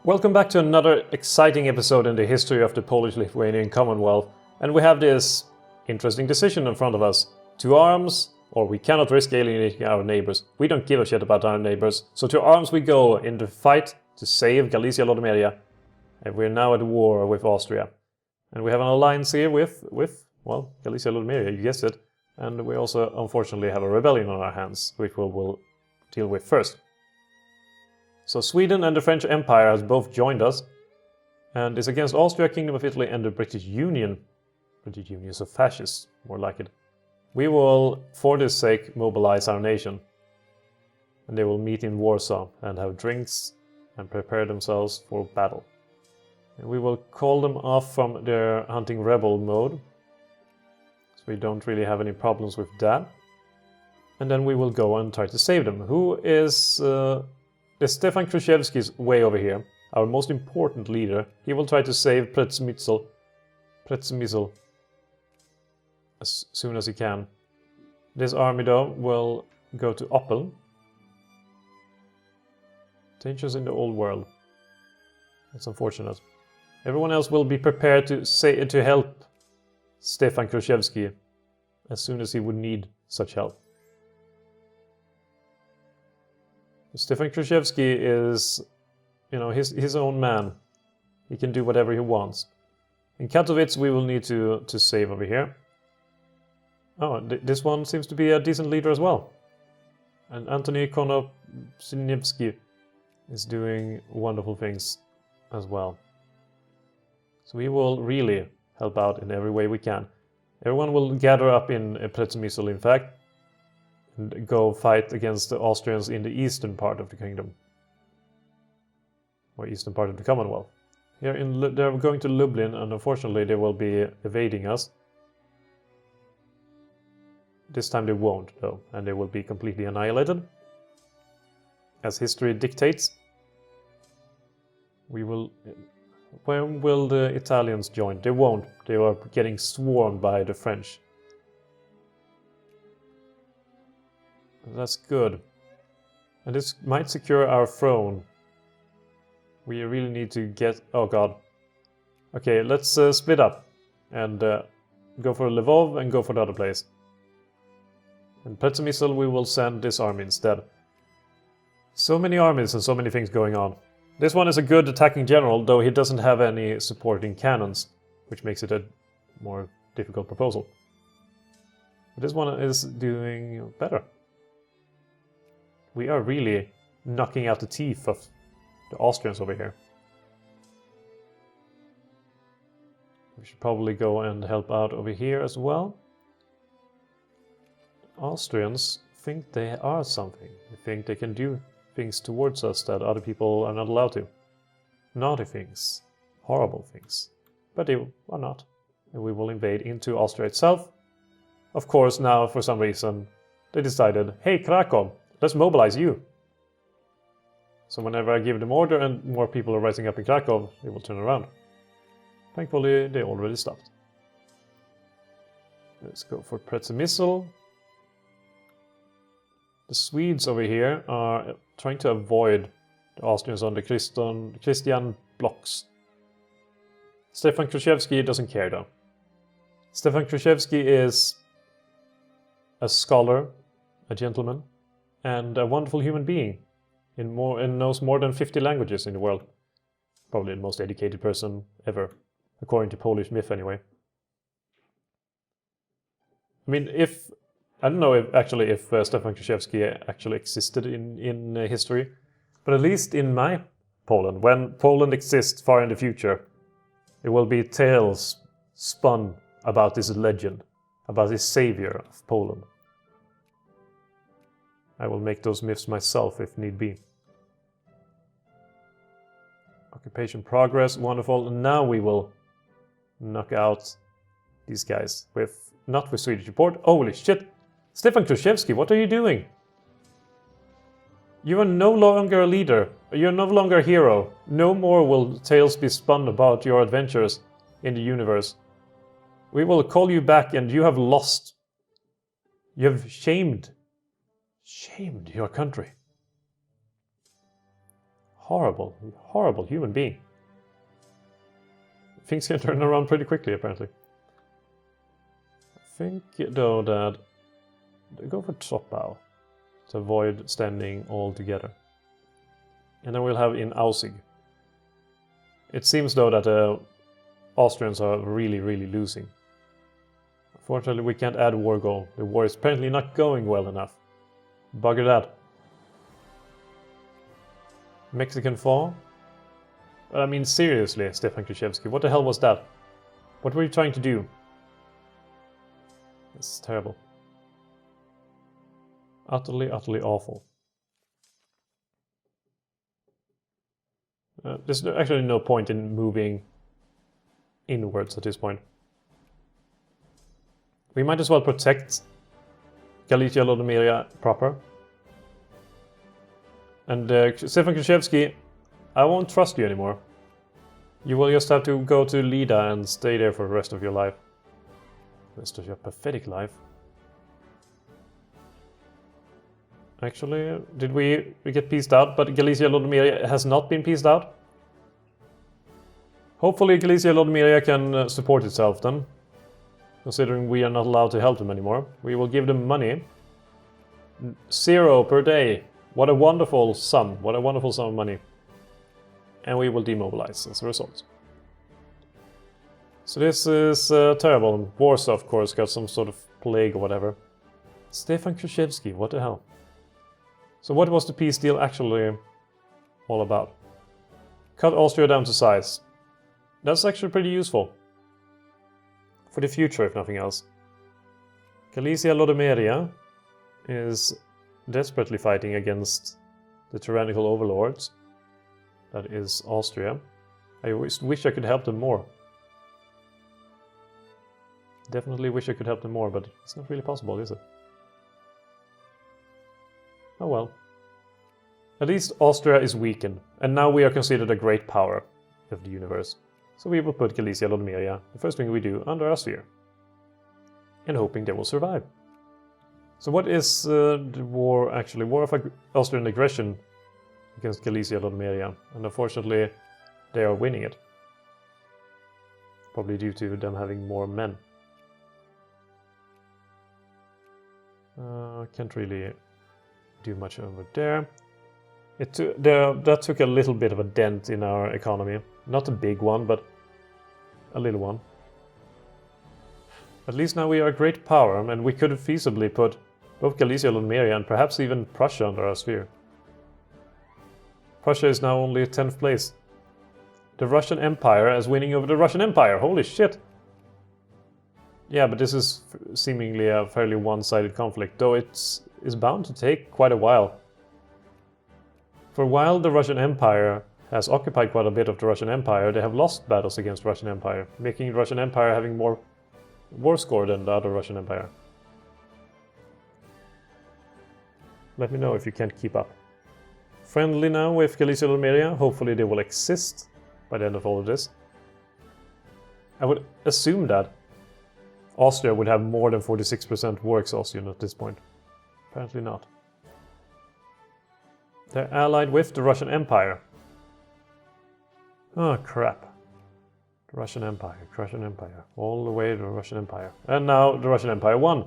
Welcome back to another exciting episode in the history of the Polish-Lithuanian Commonwealth, and we have this interesting decision in front of us. To arms, or we cannot risk alienating our neighbors. We don't give a shit about our neighbors, so to arms we go in the fight to save Galicia-Lodomeria, and we're now at war with Austria. And we have an alliance here with Galicia-Lodomeria, you guessed it, and we also unfortunately have a rebellion on our hands, which we'll deal with first. So Sweden and the French Empire has both joined us, and is against Austria, Kingdom of Italy and the British Union. British Union is a fascist, more like it. We will, for this sake, mobilize our nation. And they will meet in Warsaw and have drinks and prepare themselves for battle. And we will call them off from their hunting rebel mode, so we don't really have any problems with that. And then we will go and try to save them. Who is... There's Stefan Kruszewski's way over here, our most important leader. He will try to save Przemysl as soon as he can. This army, though, will go to Oppel. Dangers in the old world. That's unfortunate. Everyone else will be prepared to help Stefan Kruszewski as soon as he would need such help. Stefan Kruszewski is, his own man. He can do whatever he wants. In Katowice we will need to save over here. Oh, this one seems to be a decent leader as well. And Antony Konopczynski is doing wonderful things as well. So we will really help out in every way we can. Everyone will gather up in Przemysl, in fact, and go fight against the Austrians in the eastern part of the kingdom. Or eastern part of the Commonwealth. Here they're going to Lublin, and unfortunately they will be evading us. This time they won't, though, and they will be completely annihilated. As history dictates. When will the Italians join? They won't. They are getting swarmed by the French. That's good. And this might secure our throne. We really need to get... Oh god. Okay, let's split up. And go for Lvov and go for the other place. And Przemysl we will send this army instead. So many armies and so many things going on. This one is a good attacking general, though he doesn't have any supporting cannons, which makes it a more difficult proposal. But this one is doing better. We are really knocking out the teeth of the Austrians over here. We should probably go and help out over here as well. Austrians think they are something. They think they can do things towards us that other people are not allowed to. Naughty things. Horrible things. But they are not. And we will invade into Austria itself. Of course, now, for some reason, they decided, hey, Krakow, let's mobilize you. So whenever I give them order and more people are rising up in Krakow, they will turn around. Thankfully, they already stopped. Let's go for Przemysl. The Swedes over here are trying to avoid the Austrians on the Christian blocks. Stefan Kruszewski doesn't care, though. Stefan Kruszewski is a scholar, a gentleman, and a wonderful human being. And knows more than 50 languages in the world. Probably the most educated person ever, according to Polish myth anyway. I mean, I don't know if Stefan Kruszewski actually existed in history, but at least in my Poland, when Poland exists far in the future, there will be tales spun about this legend, about this savior of Poland. I will make those myths myself if need be. Occupation progress, wonderful. Now we will knock out these guys not with Swedish support. Holy shit! Stefan Kruszewski, what are you doing? You are no longer a leader. You're no longer a hero. No more will tales be spun about your adventures in the universe. We will call you back, and you have lost. You have shamed your country. Horrible, horrible human being. Things can turn around pretty quickly, apparently. I think, though, that they go for Troppau to avoid standing all together. And then we'll have in Aussig. It seems, though, that the Austrians are really, really losing. Unfortunately, we can't add war goal. The war is apparently not going well enough. Bugger that. Mexican fall? I mean, seriously, Stefan Krzyzewski, what the hell was that? What were you trying to do? This is terrible. Utterly, utterly awful. There's actually no point in moving inwards at this point. We might as well protect Galicia Lodomeria proper. And Stefan Krzyzewski, I won't trust you anymore. You will just have to go to Lida and stay there for the rest of your life. The rest of your pathetic life. Actually, did we get pieced out? But Galicia Lodomeria has not been pieced out. Hopefully Galicia Lodomeria can support itself then. Considering we are not allowed to help them anymore. We will give them money. 0 per day. What a wonderful sum. What a wonderful sum of money. And we will demobilize as a result. So this is terrible. Warsaw, of course, got some sort of plague or whatever. Stefan Krzyzewski, what the hell? So what was the peace deal actually all about? Cut Austria down to size. That's actually pretty useful. For the future, if nothing else. Galicia Lodomeria is desperately fighting against the tyrannical overlords. That is Austria. I wish I could help them more. Definitely wish I could help them more, but it's not really possible, is it? Oh well. At least Austria is weakened, and now we are considered a great power of the universe. So we will put Galicia Lodomeria, the first thing we do, under our sphere. And hoping they will survive. So what is the war actually? War of Austrian aggression against Galicia Lodomeria. And unfortunately, they are winning it. Probably due to them having more men. Can't really do much over there. That took a little bit of a dent in our economy. Not a big one, but a little one. At least now we are a great power, and we could feasibly put both Galicia, Lodomeria, and perhaps even Prussia under our sphere. Prussia is now only 10th place. The Russian Empire is winning over the Russian Empire. Holy shit! Yeah, but this is seemingly a fairly one-sided conflict, though it's bound to take quite a while. For a while, the Russian Empire has occupied quite a bit of the Russian Empire. They have lost battles against the Russian Empire, making the Russian Empire having more war score than the other Russian Empire. Let me know if you can't keep up. Friendly now with Galicia Lodomeria. Hopefully they will exist by the end of all of this. I would assume that Austria would have more than 46% war exhaustion at this point. Apparently not. They're allied with the Russian Empire. Oh crap. The Russian Empire, all the way to the Russian Empire. And now the Russian Empire won.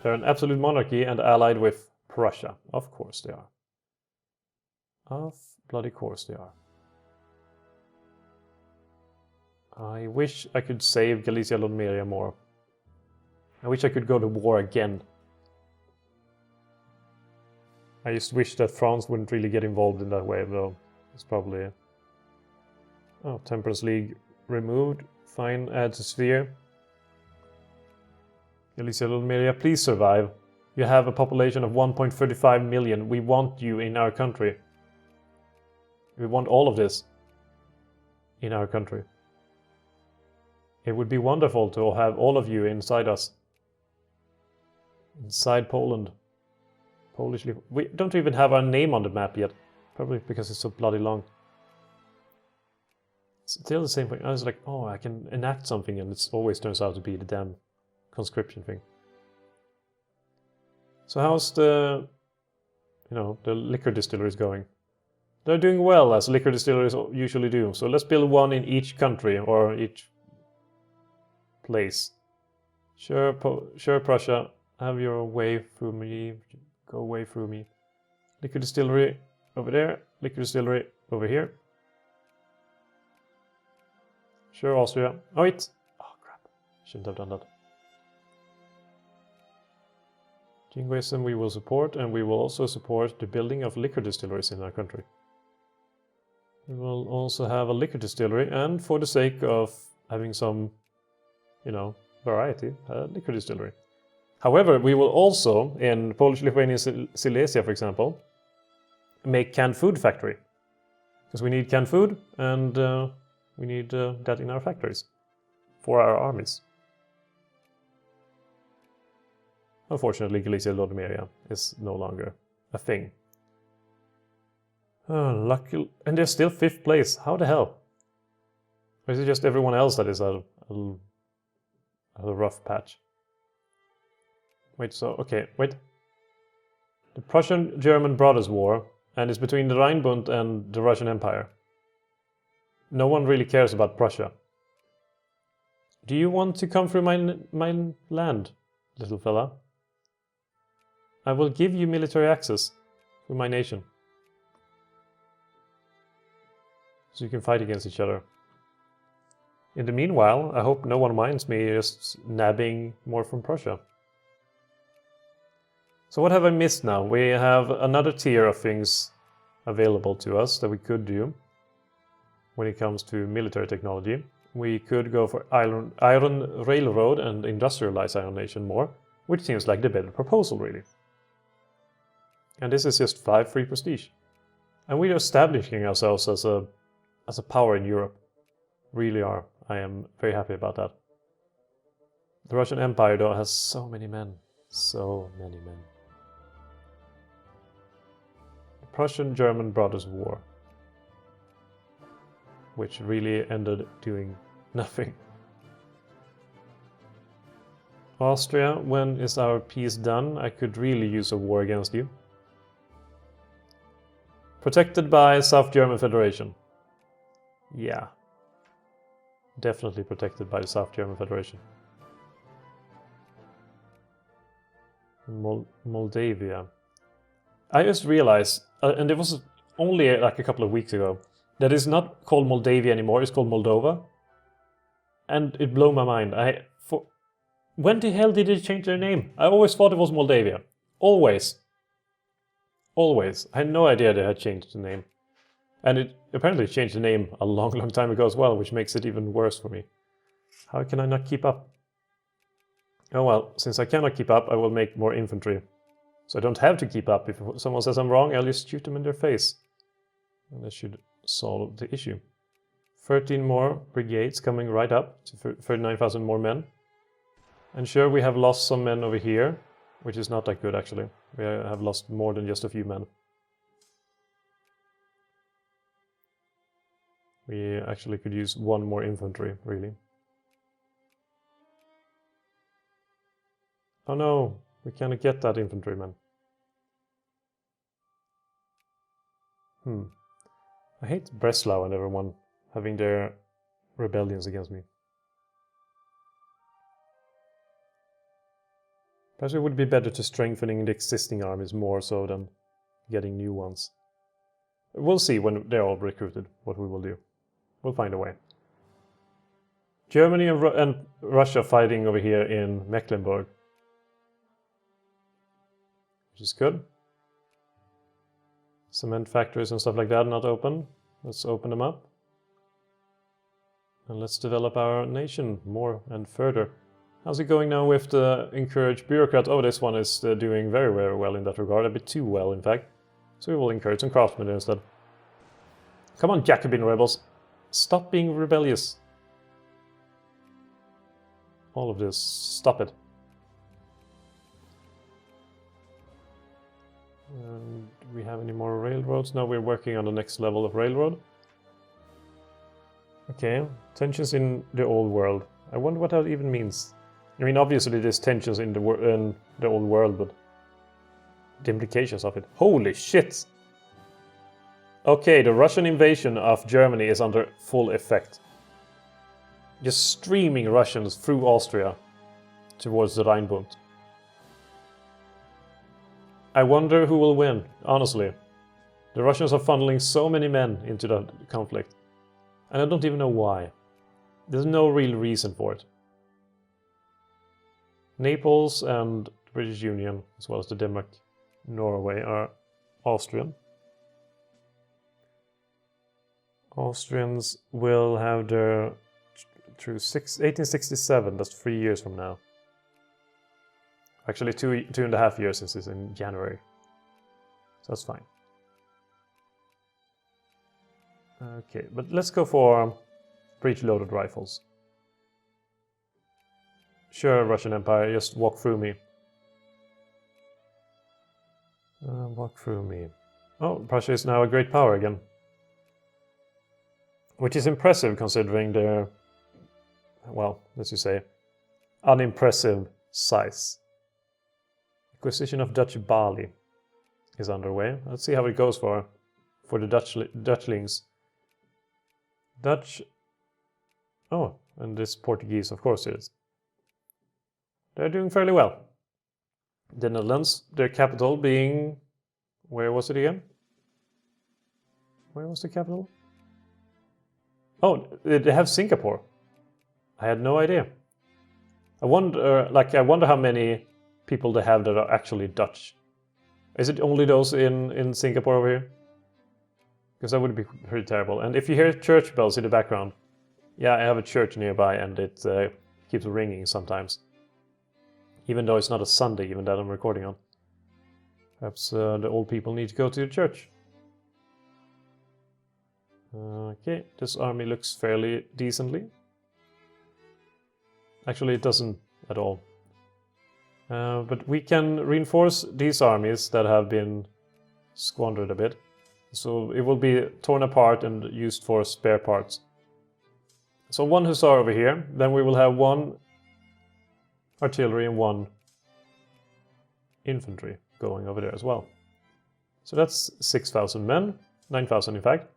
They're an absolute monarchy and allied with Prussia. Of course they are. Of bloody course they are. I wish I could save Galicia Lodomeria more. I wish I could go to war again. I just wish that France wouldn't really get involved in that way, though. It's probably... Oh, Temperance League removed. Fine, add to sphere. Galicia Lodomeria, please survive. You have a population of 1.35 million. We want you in our country. We want all of this in our country. It would be wonderful to have all of you inside us. Inside Poland. Polish-Lithuania. We don't even have our name on the map yet. Probably because it's so bloody long. It's still the same thing. I was like, oh, I can enact something, and it always turns out to be the damn conscription thing. So how's the, the liquor distilleries going? They're doing well, as liquor distilleries usually do. So let's build one in each country, or each place. Sure, Prussia, have your way through me. Go away through me. Liquor distillery over there. Liquor distillery over here. Sure, Austria. Oh, wait. Oh, crap. Shouldn't have done that. Jingoism we will support, and we will also support the building of liquor distilleries in our country. We will also have a liquor distillery, and for the sake of having some, variety, a liquor distillery. However, we will also, in Polish-Lithuanian Silesia, for example, make canned food factory. Because we need canned food, and we need that in our factories for our armies. Unfortunately, Galicia-Lodomeria is no longer a thing. Lucky, and they're still 5th place. How the hell? Or is it just everyone else that is a rough patch? Wait, wait. The Prussian-German Brothers' War, and it's between the Rheinbund and the Russian Empire. No one really cares about Prussia. Do you want to come through my land, little fella? I will give you military access to my nation. So you can fight against each other. In the meanwhile, I hope no one minds me just nabbing more from Prussia. So what have I missed now? We have another tier of things available to us that we could do when it comes to military technology. We could go for iron railroad and industrialize our nation more, which seems like the better proposal, really. And this is just 5 free prestige. And we are establishing ourselves as a power in Europe. Really are. I am very happy about that. The Russian Empire, though, has so many men. So many men. The Prussian-German Brothers' War, which really ended doing nothing. Austria, when is our peace done? I could really use a war against you. Protected by South German Federation. Yeah. Definitely protected by the South German Federation. Moldavia. I just realized, and it was only like a couple of weeks ago, that it's not called Moldavia anymore, it's called Moldova. And it blew my mind. When the hell did they change their name? I always thought it was Moldavia. Always. Always. I had no idea they had changed the name. And it apparently changed the name a long, long time ago as well, which makes it even worse for me. How can I not keep up? Oh well, since I cannot keep up, I will make more infantry. So I don't have to keep up. If someone says I'm wrong, I'll just shoot them in their face. And that should solve the issue. 13 more brigades coming right up to 39,000 more men. And sure, we have lost some men over here, which is not that good actually. We have lost more than just a few men. We actually could use 1 more infantry, really. Oh no, we cannot get that infantryman. I hate Breslau and everyone having their rebellions against me. Perhaps it would be better to strengthening the existing armies more so than getting new ones. We'll see when they're all recruited what we will do. We'll find a way. Germany and Russia fighting over here in Mecklenburg. Which is good. Cement factories and stuff like that not open. Let's open them up. And let's develop our nation more and further. How's it going now with the encourage bureaucrat? Oh, this one is doing very, very well in that regard. A bit too well, in fact. So we will encourage some craftsmen instead. Come on, Jacobin rebels. Stop being rebellious. All of this. Stop it. And do we have any more railroads? No, we're working on the next level of railroad. Okay, tensions in the old world. I wonder what that even means. I mean, obviously there's tensions in the old world, but the implications of it. Holy shit! Okay, the Russian invasion of Germany is under full effect. Just streaming Russians through Austria towards the Rheinbund. I wonder who will win, honestly. The Russians are funneling so many men into the conflict. And I don't even know why. There's no real reason for it. Naples and the British Union, as well as the Denmark, Norway, are Austrian. Austrians will have their through 1867, that's 3 years from now. Actually, 2.5 years since it's in January. So that's fine. Okay, but let's go for breech-loaded rifles. Sure, Russian Empire, just walk through me. Walk through me. Oh, Prussia is now a great power again. Which is impressive considering their, well, let's just say, unimpressive size. Acquisition of Dutch Bali is underway. Let's see how it goes for the Dutchlings. Dutch... Oh, and this Portuguese, of course it is. They're doing fairly well. The Netherlands, their capital being... Where was it again? Where was the capital? Oh, they have Singapore. I had no idea. I wonder how many people they have that are actually Dutch. Is it only those in Singapore over here? Because that would be pretty terrible. And if you hear church bells in the background, yeah, I have a church nearby and it keeps ringing sometimes. Even though it's not a Sunday, even that I'm recording on. Perhaps the old people need to go to the church. Okay, this army looks fairly decently. Actually, it doesn't at all. But we can reinforce these armies that have been squandered a bit. So it will be torn apart and used for spare parts. So 1 hussar over here, then we will have 1 artillery and 1 infantry going over there as well. So that's 6,000 men, 9,000 in fact.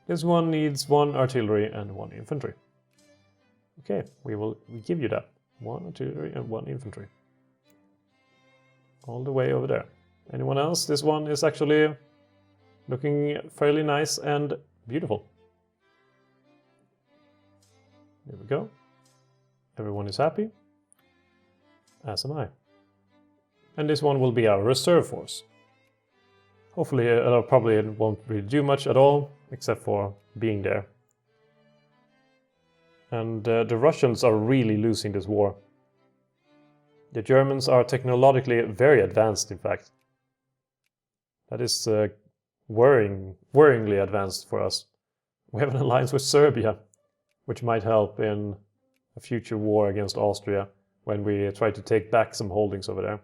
This one needs 1 artillery and 1 infantry. Okay, we give you that. 1 artillery and 1 infantry. All the way over there. Anyone else? This one is actually looking fairly nice and beautiful. There we go. Everyone is happy. As am I. And this one will be our reserve force. Hopefully, probably it won't really do much at all, except for being there. And the Russians are really losing this war. The Germans are technologically very advanced, in fact. That is worryingly advanced for us. We have an alliance with Serbia, which might help in a future war against Austria when we try to take back some holdings over there.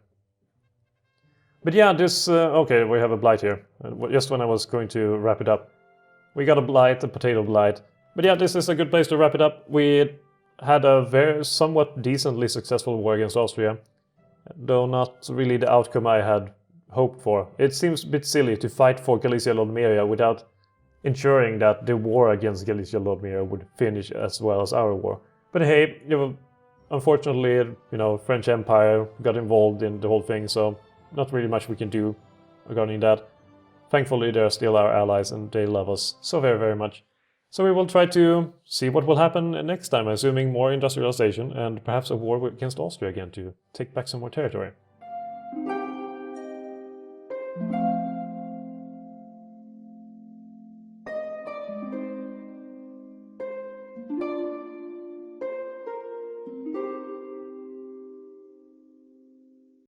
But yeah, this... okay, we have a blight here. Just when I was going to wrap it up. We got a blight, a potato blight. But yeah, this is a good place to wrap it up. We had a somewhat decently successful war against Austria. Though not really the outcome I had hoped for. It seems a bit silly to fight for Galicia-Lodmeria without ensuring that the war against Galicia-Lodmeria would finish as well as our war. But hey, unfortunately, French Empire got involved in the whole thing, so not really much we can do regarding that. Thankfully, they're still our allies and they love us so very, very much. So we will try to see what will happen next time, assuming more industrialization and perhaps a war against Austria again to take back some more territory.